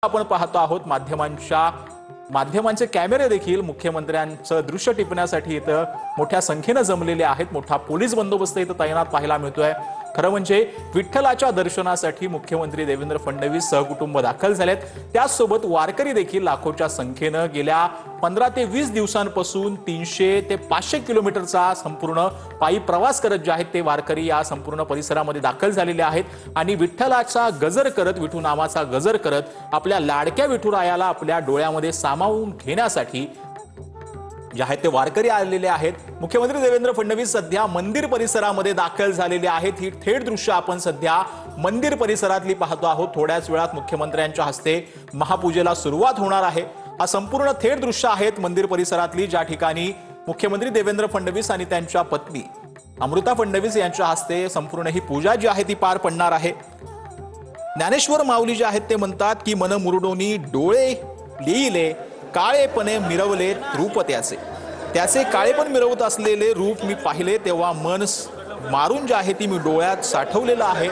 आपण पाहतो आहोत माध्यमांचे कॅमेरे देखील मुख्यमंत्र्यांचं दृश्य टिपण्यासाठी इथं मोठ्या संख्येने जमलेले आहेत। मोठा पोलीस बंदोबस्त इथं तैनात पाहायला मिळतोय। खरं म्हणजे विठ्ठलाच्या दर्शनासाठी मुख्यमंत्री देवेंद्र फडणवीस सहकुटुंब दाखल झालेत। त्यासोबत वारकरी देखील लाखोच्या संख्येने गेल्या 15 ते 20 दिवसांपासून 300 ते 500 किलोमीटरचा संपूर्ण पायी प्रवास करत जे आहेत ते वारकरी या संपूर्ण परिसरामध्ये दाखल झालेले आहेत आणि विठ्ठलाचा गजर करत, विठू नामाचा गजर करत आपल्या लाडक्या विठुरायाला आपल्या डोळ्यामध्ये सामावून घेण्यासाठी जे आहेत ते वारकरी आलेले आहेत। मुख्यमंत्री देवेंद्र फडणवीस सध्या मंदिर परिसरामध्ये दाखल झालेले आहेत। ही थेट दृश्य आपण सध्या मंदिर परिसरातली पाहतो आहोत। थोड्याच वेळात मुख्यमंत्र्यांच्या हस्ते महापूजेला सुरुवात होणार आहे। हा संपूर्ण थेट दृश्य आहेत मंदिर परिसरातली, ज्या ठिकाणी मुख्यमंत्री देवेंद्र फडणवीस आणि त्यांच्या पत्नी अमृता फडणवीस यांच्या हस्ते संपूर्ण ही पूजा जी आहे ती पार पडणार आहे। ज्ञानेश्वर माऊली जे आहेत ते म्हणतात की मन मुरडोनी डोळे लिहिले, काळेपणे मिरवले रूप त्याचे काळेपण मिरवत असलेले रूप मी पाहिले तेव्हा मन मारून जे आहे ती मी डोळ्यात साठवलेलं आहे।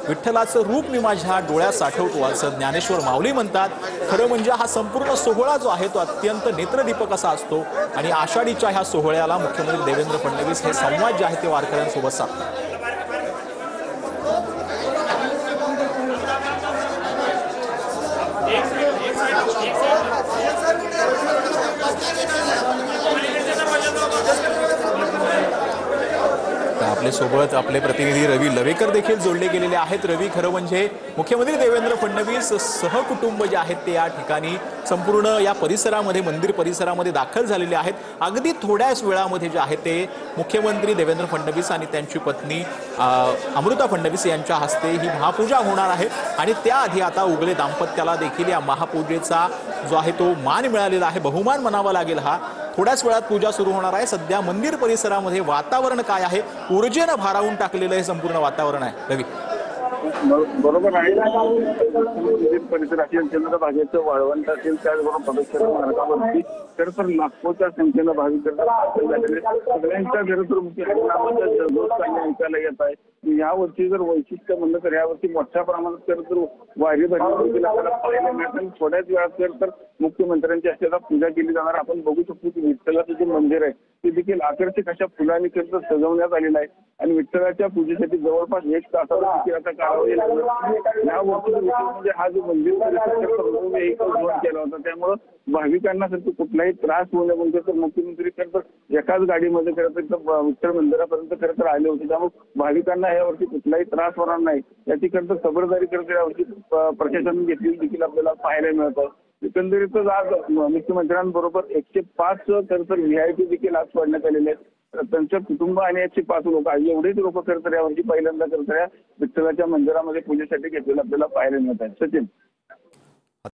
विठ्ठलाचं रूप मी माझ्या डोळ्यात साठवतो असं ज्ञानेश्वर माऊली म्हणतात। खरं म्हणजे हा संपूर्ण सोहळा जो आहे तो अत्यंत नेत्रदीपक असा असतो आणि आषाढीच्या ह्या सोहळ्याला मुख्यमंत्री देवेंद्र फडणवीस हे संवाद जे आहे ते वारकऱ्यांसोबत साधतात। आपले सोबत आपले प्रतिनिधी रवी लवेकर देखील जोडले गेलेले आहेत। रवी, खरं म्हणजे मुख्यमंत्री देवेंद्र फडणवीस सहकुटुंब जे आहेत ते या ठिकाणी संपूर्ण या परिसरामध्ये मंदिर परिसरामध्ये दाखल झालेले आहेत। अगदी थोड्याच वेळामध्ये जे आहे ते मुख्यमंत्री देवेंद्र फडणवीस आणि त्यांची पत्नी अमृता फडणवीस यांच्या हस्ते ही महापूजा होणार आहे आणि त्याआधी आता उगले दाम्पत्याला देखील या महापूजेचा जो आहे तो मान मिळालेला आहे, बहुमान म्हणावा लागेल। हा थोड्याच वेळात पूजा सुरू होणार आहे। सध्या मंदिर परिसरामध्ये वातावरण काय आहे? ऊर्जेने भारावून टाकलेलं हे संपूर्ण वातावरण आहे। रवी, बरोबर आहे। मंदिर परिसर असेल, चंद्रभागेचं वाळवंट असेल, त्याचबरोबर प्रदक्षिणा मार्गावरती तर लाखोच्या संख्येनं भाविक सगळ्यांच्या घरातून ऐकायला येत आहे। यावर्षी जर वैशिष्ट्य म्हणलं तर यावर्षी मोठ्या प्रमाणात तर वारी भरली आपल्याला पाहायला मिळतं। थोड्याच वेळात तर मुख्यमंत्र्यांच्या हस्ते पूजा केली जाणार। आपण बघू शकतो की विठ्ठलाचं जे मंदिर आहे ते देखील आकर्षक अशा फुलांनी सजवण्यात आलेलं आहे आणि विठ्ठलाच्या पूजेसाठी जवळपास 1 तासाचा आता कालावधी लागला। यावर्षी म्हणजे हा जो मंदिर परिसर केला होता, त्यामुळं भाविकांना कुठलाही त्रास होऊ नये म्हणजे तर मुख्यमंत्री एकाच गाडीमध्ये विठ्ठल मंदिरापर्यंत खरं तर आले होते। त्यामुळे भाविकांना यावर्षी कुठलाही त्रास होणार नाही याची खबरदारी करत यावर्षी प्रशासनाने घेतलेली देखील आपल्याला पाहायला मिळतं। एकंदरीतच आज मुख्यमंत्र्यांबरोबर 105 VIP देखील आज सोडण्यात आलेले आहेत। त्यांच्या कुटुंब आणि 105 लोक, एवढेच लोक यावर्षी पहिल्यांदा विठ्ठलाच्या मंदिरामध्ये पूजेसाठी घेतलेलं आपल्याला पाहायला मिळत आहे। सचिन।